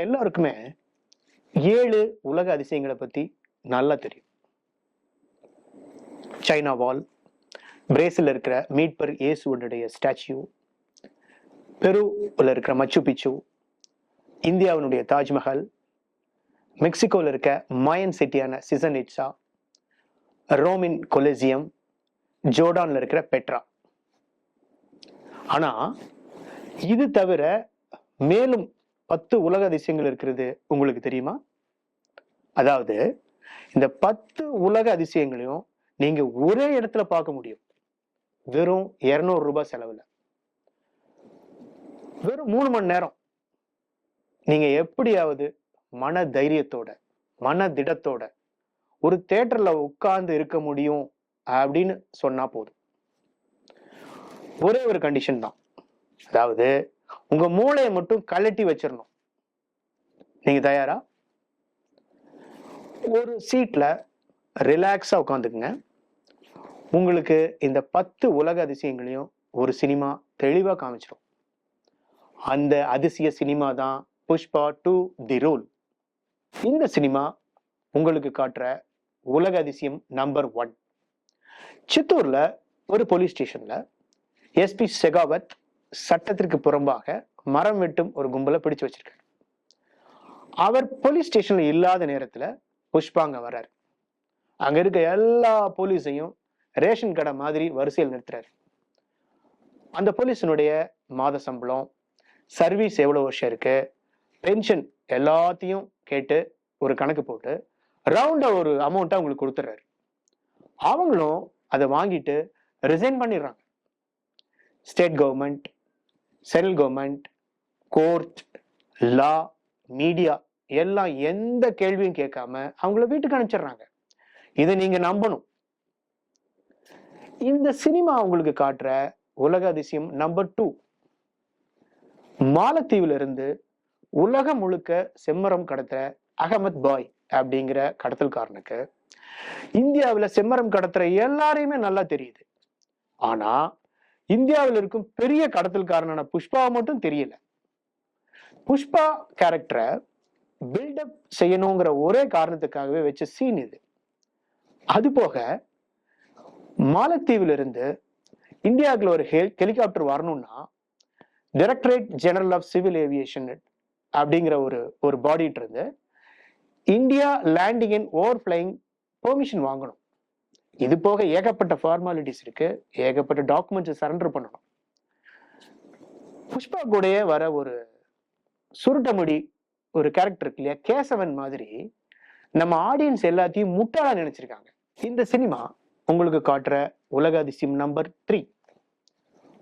எல்லாருக்குமே 7 உலக அதிசயங்களை பத்தி நல்லா தெரியும். சைனா வால், பிரேசில் இருக்கிற மீட்பர் இயேசுடைய ஸ்டாச்சு, பெருவில் இருக்கிற மச்சு பிச்சு, இந்தியாவினுடைய தாஜ்மஹால், மெக்சிகோவில் இருக்க மாயன் சிட்டியான சிசன் இட்ஸா, ரோமின் கொலிசியம், ஜோர்டான்ல இருக்கிற பெட்ரா. ஆனா இது தவிர மேலும் 10 உலக அதிசயங்கள் இருக்கிறது உங்களுக்கு தெரியுமா? அதாவது இந்த 10 உலக அதிசயங்களையும் நீங்க ஒரே இடத்துல பார்க்க முடியும். வெறும் 200 ரூபாய் செலவுல, வெறும் 3 மணி நேரம் நீங்க எப்படியாவது மன தைரியத்தோட, மன திடத்தோட ஒரு தியேட்டர்ல உட்கார்ந்து இருக்க முடியும் அப்படின்னு சொன்னா போதும். ஒரே ஒரு கண்டிஷன் தான். அதாவது உங்க மூளையை மட்டும் கழட்டி வச்சிடணும். நீங்க தயாரா? ஒரு சீட்ல ரிலாக்ஸா உட்காந்துக்குங்க. உங்களுக்கு இந்த 10 உலக அதிசயங்களையும் ஒரு சினிமா தெளிவா காமிச்சிடும். அந்த அதிசய சினிமா தான் புஷ்பா 2 தி ரூல். இந்த சினிமா உங்களுக்கு காட்டுற உலக அதிசயம் நம்பர் 1. சித்தூர்ல ஒரு போலீஸ் ஸ்டேஷன்ல எஸ்பி செகாவத் சட்டத்திற்கு புறம்பாக மரம் வெட்டும் ஒரு கும்பலை பிடிச்சு வச்சிருக்காரு. அவர் போலீஸ் ஸ்டேஷன்ல இல்லாத நேரத்துல புஷ்பா அங்க வர்றாரு. அங்க இருக்க எல்லா போலீஸையும் ரேஷன் கடை மாதிரி வரிசையில் நிறுத்துறாரு. அந்த போலீஸினுடைய மாத சம்பளம், சர்வீஸ் எவ்வளவு வருஷம் இருக்கு, பென்ஷன் எல்லாத்தையும் கேட்டு ஒரு கணக்கு போட்டு ரவுண்டா ஒரு அமௌண்ட்டை அவங்களுக்கு கொடுத்துறாரு. அவங்களும் அதை வாங்கிட்டு ரிசைன் பண்ணிடுறாங்க. State government, central government, court, law, media எல்லாம் எந்த கேள்வியும் கேட்காம அவங்கள வீட்டுக்கு அனுப்பிச்சிடுறாங்க. இதை நீங்க நம்பணும். இந்த சினிமா உங்களுக்கு காட்டுற உலக அதிசயம் நம்பர் 2. மாலத்தீவுல இருந்து உலகம் முழுக்க செம்மரம் கடத்துற அகமத் பாய் அப்படிங்கிற கடத்தல்காரனுக்கு இந்தியாவில் செம்மரம் கடத்துற எல்லாரையுமே நல்லா தெரியுது. ஆனா இந்தியாவில் இருக்கும் பெரிய கடத்தல்காரனான புஷ்பாவை மட்டும் தெரியல. புஷ்பா கேரக்டரை பில்டப் செய்யணுங்கிற ஒரே காரணத்துக்காகவே வச்ச சீன் இது. அது போக மாலத்தீவுல இருந்து இந்தியாவுக்குள்ள ஒரு ஹெலிகாப்டர் வரணும்னா directorate general of civil aviation அப்படிங்கிற ஒரு பாடிட்டு இருந்து India landing and over flying permission வாங்கணும். இது போக ஏகப்பட்ட ஃபார்மாலிட்டிஸ் இருக்கு, ஏகப்பட்ட டாக்குமெண்ட்ஸ் சரண்டர் பண்ணணும். புஷ்பா கூடயே வர ஒரு சுருட்டமுடி ஒரு கேரக்டர் இருக்கு இல்லையா, கேசவன் மாதிரி நம்ம ஆடியன்ஸ் எல்லாத்தையும் முட்டாளா நினைச்சிருக்காங்க. இந்த சினிமா உங்களுக்கு காட்டுற உலக அதிசயம் நம்பர் 3.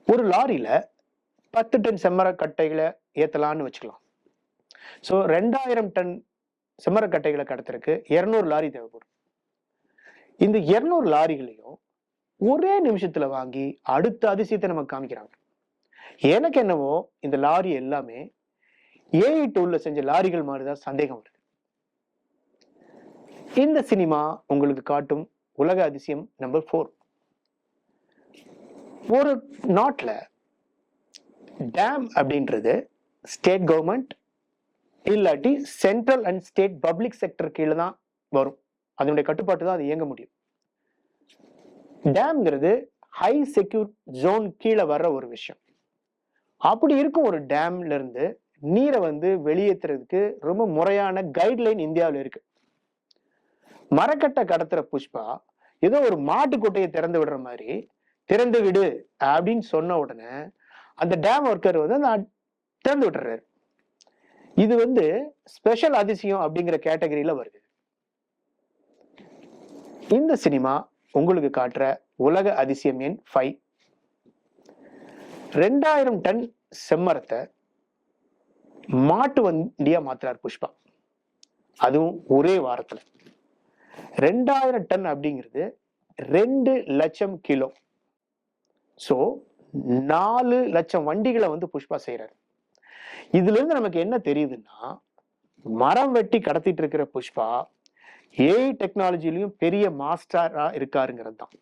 ஒரு லாரியில 10 டன் செம்மரக்கட்டைகளை ஏத்தலான்னு வச்சுக்கலாம். ஸோ 2000 டன் செம்மரக்கட்டைகளை கடத்துறதுக்கு 200 லாரி தேவைப்படும். இந்த 200 லாரிகளையும் ஒரே நிமிஷத்துல வாங்கி அடுத்த அதிசயத்தை நமக்கு காமிக்கிறாங்க. எனக்கு என்னவோ இந்த லாரி எல்லாமே ஏஐ டூல்ல செஞ்ச லாரிகள் மாதிரிதான் சந்தேகம் வருது. இந்த சினிமா உங்களுக்கு காட்டும் உலக அதிசயம் நம்பர் 4. ஒரு நாட்டுல டேம் அப்படின்றது ஸ்டேட் கவர்மெண்ட் இல்லாட்டி central and state public sector கீழே தான் வரும். அதனுடைய கட்டுப்பாட்டு தான் அது இயங்க முடியும். டேம்ங்கிறது ஹை செக்யூர் ஜோன் கீழே வர்ற ஒரு விஷயம். அப்படி இருக்கும் ஒரு டேம்ல இருந்து நீரை வெளியேற்றுறதுக்கு ரொம்ப முறையான கைட்லைன் இந்தியாவில் இருக்கு. மரக்கட்டை கடத்துற புஷ்பா ஏதோ ஒரு மாட்டு கொட்டையை திறந்து விடுற மாதிரி திறந்து விடு அப்படின்னு சொன்ன உடனே அந்த டேம் ஒர்க்கர் திறந்து விட்டுறாரு. இது ஸ்பெஷல் அதிசயம் அப்படிங்கிற கேட்டகரியில வருது. இந்த சினிமா உங்களுக்கு காட்டுற உலக அதிசயம் எண் 5. 2000 டன் செம்மரத்தை மாட்டு வண்டியா மாத்துறார் புஷ்பா. அதுவும் ஒரே வாரத்துல. 2000 டன் அப்படிங்கிறது 2 லட்சம் கிலோ. சோ 4 லட்சம் வண்டிகளை புஷ்பா செய்யறாரு. இதுல இருந்து நமக்கு என்ன தெரியுதுன்னா, மரம் வெட்டி கடத்திட்டு இருக்கிற புஷ்பா ஏஐ டெக்னாலஜிலையும் பெரிய மாஸ்டரா இருக்காருங்கிறது தான்.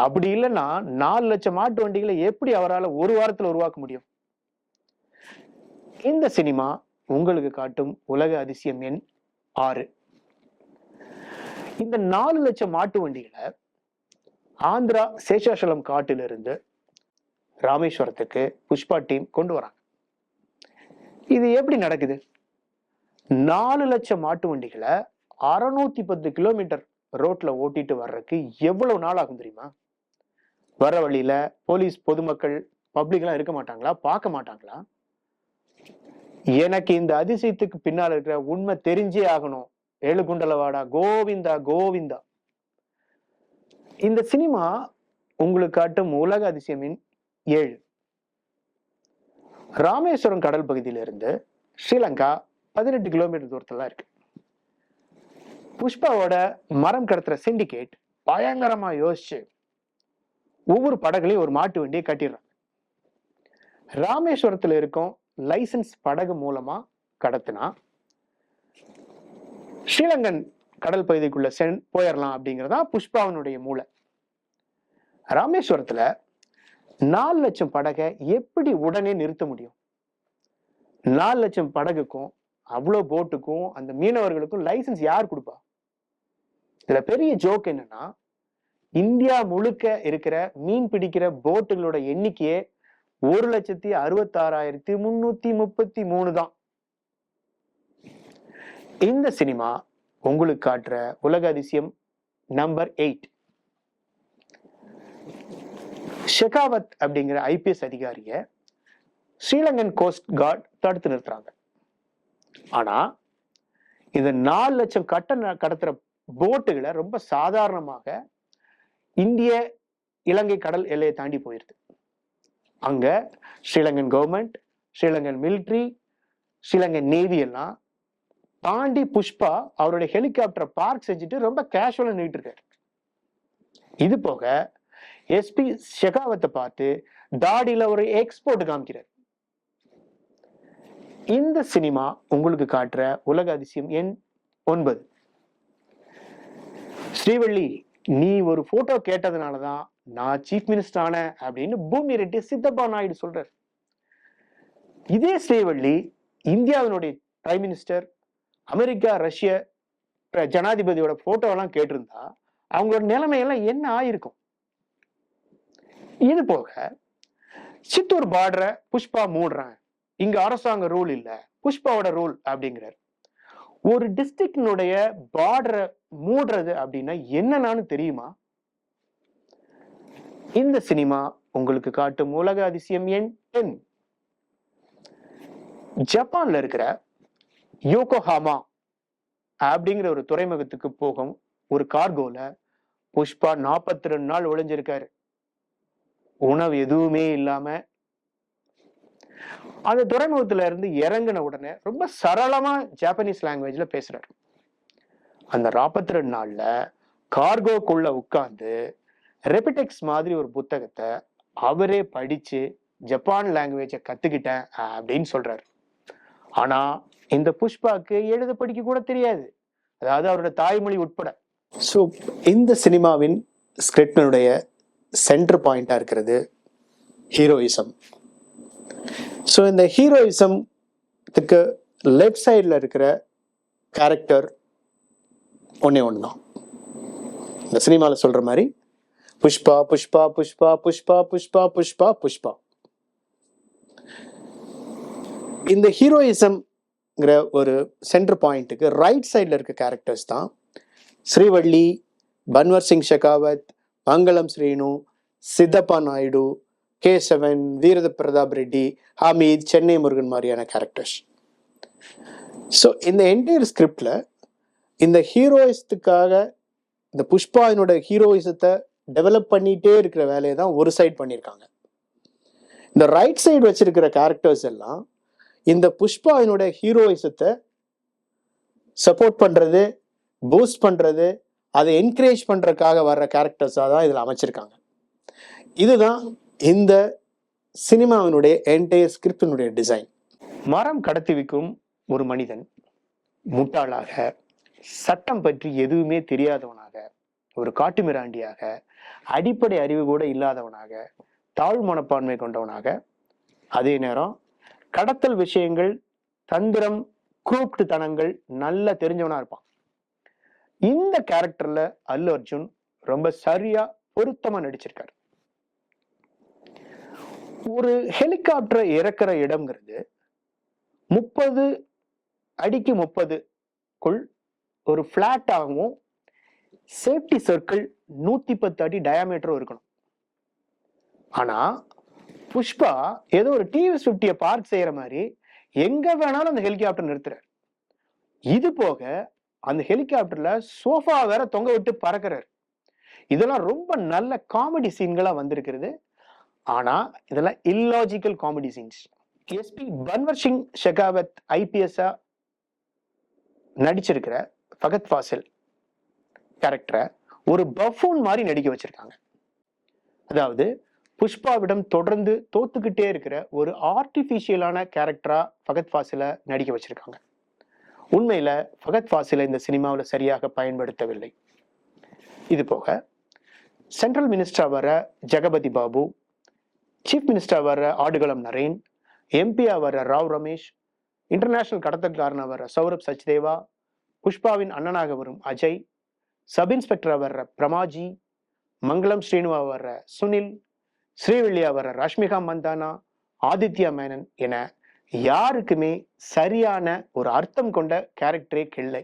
அப்படி இல்லைன்னா 4 லட்சம் மாட்டு வண்டிகளை எப்படி அவரால் ஒரு வாரத்துல உருவாக்க முடியும்? இந்த சினிமா உங்களுக்கு காட்டும் உலக அதிசயம் எண் 6. இந்த 4 லட்சம் மாட்டு வண்டிகளை ஆந்திரா சேஷாசலம் காட்டிலிருந்து ராமேஸ்வரத்துக்கு புஷ்பா டீம் கொண்டு வராங்க. இது எப்படி நடக்குது? 4 லட்சம் மாட்டு வண்டிகளை 610 கிலோமீட்டர் ரோட்ல ஓட்டிட்டு வர்றதுக்கு எவ்வளவு நாள் ஆகும் தெரியுமா? வர வழியில போலீஸ், பொதுமக்கள், பப்ளிக் எல்லாம் இருக்க மாட்டாங்களா? பார்க்க மாட்டாங்களா? எனக்கு இந்த அதிசயத்துக்கு பின்னால் இருக்கிற உண்மை தெரிஞ்சே ஆகணும். ஏழுகுண்டலவாடா கோவிந்தா கோவிந்தா. இந்த சினிமா உங்களுக்கு காட்டும் உலக அதிசயம் எண் 7. ராமேஸ்வரம் கடல் பகுதியிலிருந்து ஸ்ரீலங்கா 18 கிலோமீட்டர் தூரத்துல இருக்கு. புஷ்பாவோட மரம் கடத்துற சிண்டிகேட் பயங்கரமா யோசிச்சு ஒவ்வொரு படகுலையும் ஒரு மாட்டு வண்டியை கட்டிடுறாங்க. ராமேஸ்வரத்துல இருக்கும் லைசன்ஸ் படகு மூலமா கடத்தினா ஸ்ரீலங்கன் கடல் பகுதிக்குள்ள போயிடலாம் அப்படிங்கிறதா புஷ்பாவனுடைய மூளை. ராமேஸ்வரத்துல 4 லட்சம் படகை எப்படி உடனே நிறுத்த முடியும்? 4 லட்சம் படகுக்கும் அவ்வளோ போட்டுக்கும் அந்த மீனவர்களுக்கும் லைசன்ஸ் யார் கொடுப்பா? இதுல பெரிய ஜோக் என்னன்னா, இந்தியா முழுக்க இருக்கிற மீன் பிடிக்கிற போட்டுகளோட எண்ணிக்கையே 1,66,333 தான். இந்த சினிமா உங்களுக்கு காட்டுற உலக அதிசயம் நம்பர் 8. ஷெகாவத் அப்படிங்கிற IPS அதிகாரிய ஸ்ரீலங்கன் கோஸ்ட் கார்டு தடுத்து நிறுத்துறாங்க. ஆனா இந்த 4 லட்சம் கடத்துற போட்டுகளை ரொம்ப சாதாரணமாக இந்திய இலங்கை கடல் எல்லையை தாண்டி போயிருது. அங்க Sri Lankan government, Sri Lankan military, Sri Lankan navy எல்லாம் தாண்டி புஷ்பா அவருடைய ஹெலிகாப்டரை பார்க் செஞ்சுட்டு ரொம்ப கேஷுவலா நின்றுட்டு இருக்காரு. இது போக SP ஷெகாவத்தை பார்த்து தாடியில ஒரு எக்ஸ்போர்ட் காமிக்கிறார். இந்த சினிமா உங்களுக்கு காட்டுற உலக அதிசயம் எண் 9. ஸ்ரீவள்ளி, நீ ஒரு போட்டோ கேட்டதுனாலதான் நான் சீஃப் மினிஸ்டர் ஆனேன் அப்படின்னு பூமி ரெட்டி சித்தப்பா நாயுடு சொல்றார். இதே ஸ்ரீவள்ளி இந்தியாவினுடைய பிரைம் மினிஸ்டர், அமெரிக்கா, ரஷ்ய ஜனாதிபதியோட போட்டோ எல்லாம் கேட்டிருந்தா அவங்களோட நிலைமையெல்லாம் என்ன ஆயிருக்கும்? இது போக சித்தூர் பார்டரை புஷ்பா மூடுறேன், இங்க அரசாங்க ரூல் இல்ல, புஷ்பாவோட ரூல் அப்படிங்கிறார். ஒரு டிஸ்ட்ரிக்டினுடைய பார்டரை மூடுறது அப்படின்னா என்னன்னு தெரியுமா? இந்த சினிமா உங்களுக்கு காட்டும் உலக அதிசயம் எண் 10. ஜப்பான்ல இருக்கிற யோகோஹாமா அப்படிங்கிற ஒரு துறைமுகத்துக்கு போகும் ஒரு கார்கோல புஷ்பா 42 நாள் ஒளிஞ்சிருக்காரு. உணவு எதுவுமே இல்லாம. அந்த துறைமுகத்துல இருந்து இறங்கின உடனே ரொம்ப சரளமா ஜாப்பனீஸ் லாங்குவேஜ்ல பேசுறாரு. அந்த 42 நாள்ல கார்கோக்குள்ள உட்கார்ந்து ரெபிடெக்ஸ் மாதிரி ஒரு புத்தகத்தை அவரே படிச்சு ஜப்பான் லாங்குவேஜை கத்துக்கிட்டேன் அப்படின்னு சொல்றாரு. ஆனா இந்த புஷ்பாக்கு எழுத படிக்க கூட தெரியாது, அதாவது அவரோட தாய்மொழி உட்பட. ஸோ இந்த சினிமாவின் ஸ்கிரிப்டினுடைய சென்டர் பாயிண்டா இருக்கிறது ஹீரோயிசம். ஸோ இந்த ஹீரோயிசம்க்கு லெஃப்ட் சைடில் இருக்கிற கேரக்டர் ஒன்னே ஒன்று தான். இந்த சினிமாவில் சொல்ற மாதிரி புஷ்பா புஷ்பா புஷ்பா புஷ்பா புஷ்பா புஷ்பா புஷ்பா. இந்த ஹீரோயிசம்ங்கிற ஒரு சென்டர் பாயிண்ட்டுக்கு ரைட் சைடில் இருக்க கேரக்டர்ஸ் தான் ஸ்ரீவள்ளி, பன்வர் சிங் ஷெகாவத், மங்களம் ஸ்ரீனு, சித்தப்பா நாயுடு, கேசவன், வீரத பிரதாப் ரெட்டி, ஹமீத், சென்னை முருகன் மாதிரியான கேரக்டர்ஸ். ஸோ இந்த என்டையர் ஸ்கிரிப்ட்ல இந்த ஹீரோயிசத்துக்காக இந்த புஷ்பாவினோட ஹீரோயிசத்தை டெவலப் பண்ணிட்டே இருக்கிற வேலையை தான் ஒரு சைட் பண்ணியிருக்காங்க. இந்த ரைட் சைடு வச்சிருக்கிற கேரக்டர்ஸ் எல்லாம் இந்த புஷ்பாவினோட ஹீரோயிசத்தை சப்போர்ட் பண்றது, பூஸ்ட் பண்றது, அதை என்கரேஜ் பண்றதுக்காக வர்ற கேரக்டர்ஸாக தான் இதில் அமைச்சிருக்காங்க. இதுதான் இந்த சினிமாவினுடைய என்டையர் ஸ்கிரிப்டினுடைய டிசைன். மரம் கடத்தி விற்கும் ஒரு மனிதன் முட்டாளாக, சட்டம் பற்றி எதுவுமே தெரியாதவனாக, ஒரு காட்டுமிராண்டியாக, அடிப்படை அறிவு கூட இல்லாதவனாக, தாழ் மனப்பான்மை கொண்டவனாக, அதே நேரம் கடத்தல் விஷயங்கள் தந்திரம், குரூப்டு தனங்கள் நல்லா தெரிஞ்சவனா இருப்பான். இந்த கேரக்டர்ல அல்லு அர்ஜுன் ரொம்ப சரியா பொருத்தமா நடிச்சிருக்காரு. ஒரு ஹெலிகாப்டரை இறக்குற இடம்ங்கிறது 30 அடிக்கு 30க்குள் ஒரு பிளாட்டாகவும் சேஃப்டி சர்க்கிள் 110 அடி டயாமீட்டரும் இருக்கணும். ஆனா புஷ்பா ஏதோ ஒரு டிவிஎஸ் 50 பார்க் செய்யற மாதிரி எங்க வேணாலும் அந்த ஹெலிகாப்டர் நிறுத்துறாரு. இது போக அந்த ஹெலிகாப்டர்ல சோஃபா வேற தொங்க விட்டு பறக்கிறாரு. இதெல்லாம் ரொம்ப நல்ல காமெடி சீன்களா வந்திருக்கிறது. ஆனா இதெல்லாம் illogical comedy scenes. SP Bhanwar Singh Shekhawat ஐபிஎஸ்ஆ நடிச்சிருக்கிற ஃபகத் ஃபாசில் கேரக்டரை ஒரு பஃபூன் மாதிரி நடிக்க வச்சிருக்காங்க. அதாவது புஷ்பாவிடம் தொடர்ந்து தோத்துக்கிட்டே இருக்கிற ஒரு ஆர்டிபிஷியலான கேரக்டரா ஃபகத் ஃபாசிலை நடிக்க வச்சிருக்காங்க. உண்மையில ஃபகத் ஃபாசிலை இந்த சினிமாவில் சரியாக பயன்படுத்தவில்லை. இது போக சென்ட்ரல் மினிஸ்டரா வர ஜெகபதி பாபு, சீஃப் மினிஸ்டரா வர ஆடுகளம் நரேன், எம்பியா வர ராவ் ரமேஷ், இன்டர்நேஷனல் கடத்தல்காரனா வர சௌரப் சச்தேவா, புஷ்பாவின் அண்ணனாக வரும் அஜய், சப் இன்ஸ்பெக்டரா வர்ற பிரமாஜி, மங்களம் ஸ்ரீனுவா வர்ற சுனில், ஸ்ரீவில்லியா வர்ற ரஷ்மிகா மந்தானா, ஆதித்யா மேனன் என யாருக்குமே சரியான ஒரு அர்த்தம் கொண்ட கேரக்டரே இல்லை.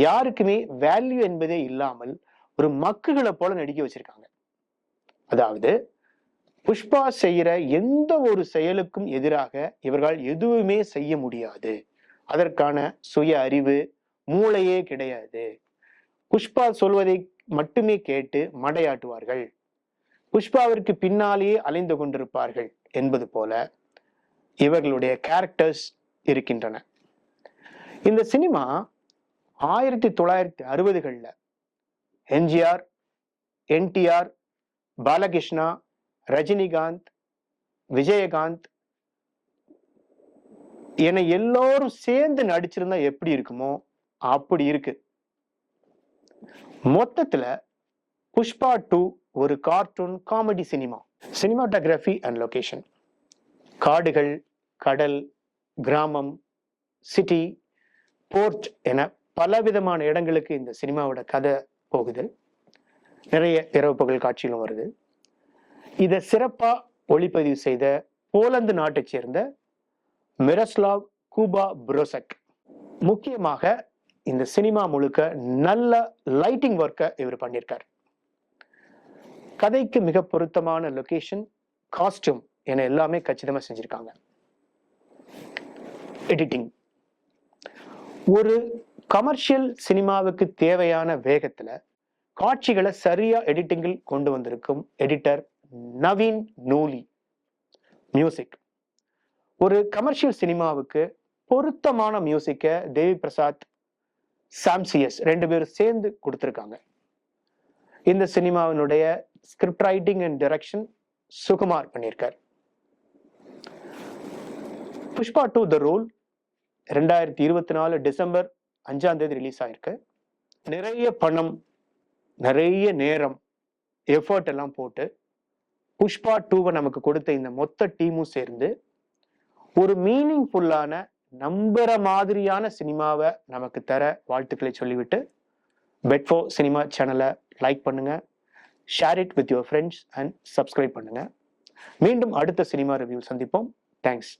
யாருக்குமே வேல்யூ என்பதே இல்லாமல் ஒரு மக்குகளை போல நடிக்க வச்சிருக்காங்க. அதாவது புஷ்பா செய்யற எந்த ஒரு செயலுக்கும் எதிராக இவர்கள் எதுவுமே செய்ய முடியாது. அதற்கான சுய அறிவு, மூளையே கிடையாது. புஷ்பா சொல்வதை மட்டுமே கேட்டு மடையாட்டுவார்கள். புஷ்பாவிற்கு பின்னாலேயே அலைந்து கொண்டிருப்பார்கள் என்பது போல இவர்களுடைய கேரக்டர்ஸ் இருக்கின்றன. இந்த சினிமா 1960களில் எம்ஜிஆர், என்டிஆர், பாலகிருஷ்ணா, ரஜினிகாந்த், விஜயகாந்த் என எல்லோரும் சேர்ந்து நடிச்சிருந்தா எப்படி இருக்குமோ அப்படி இருக்கு. மொத்தத்துல புஷ்பா 2 ஒரு cartoon comedy cinema. Cinematography and location, காடுகள், கடல், கிராமம், சிட்டி, போர்ட் என பலவிதமான இடங்களுக்கு இந்த சினிமாவோட கதை போகுது. நிறைய இரவு பகல் காட்சிகளும் வருது. இதை சிறப்பா ஒளிப்பதிவு செய்த போலந்து நாட்டை சேர்ந்த மிரஸ்லாவ் கூபா புரோசக். முக்கியமாக இந்த சினிமா முழுக்க நல்ல லைட்டிங் ஒர்க்கை இவர் பண்ணியிருக்கார். கதைக்கு மிக பொருத்தமான லொகேஷன், காஸ்டியூம் என எல்லாமே கச்சிதமா செஞ்சிருக்காங்க. எடிட்டிங், ஒரு கமர்ஷியல் சினிமாவுக்கு தேவையான வேகத்துல காட்சிகளை சரியா எடிட்டிங்கில் கொண்டு வந்திருக்கும் எடிட்டர் நவீன் நூலி. மியூசிக், ஒரு கமர்ஷியல் சினிமாவுக்கு பொருத்தமான மியூசிக்கை தேவி பிரசாத், சாம்சியஸ் 2 பேரும் சேர்ந்து கொடுத்திருக்காங்க. இந்த சினிமாவினுடைய script writing and direction Sukumar பண்ணியிருக்கார். Pushpa 2 the rule 2024 December 5 release ஆயிருக்கு. நிறைய பணம், நிறைய நேரம், எஃபர்ட் எல்லாம் போட்டு புஷ்பா 2 நமக்கு கொடுத்த இந்த மொத்த டீமும் சேர்ந்து ஒரு மீனிங்ஃபுல்லான நம்புற மாதிரியான சினிமாவை நமக்கு தர வாழ்த்துக்களை சொல்லிவிட்டு பெட்ஃபோ சினிமா சேனலை லைக் பண்ணுங்க, share it with your friends and subscribe பண்ணுங்க. மீண்டும் அடுத்த சினிமா ரிவ்யூ சந்திப்போம். தேங்க்ஸ்.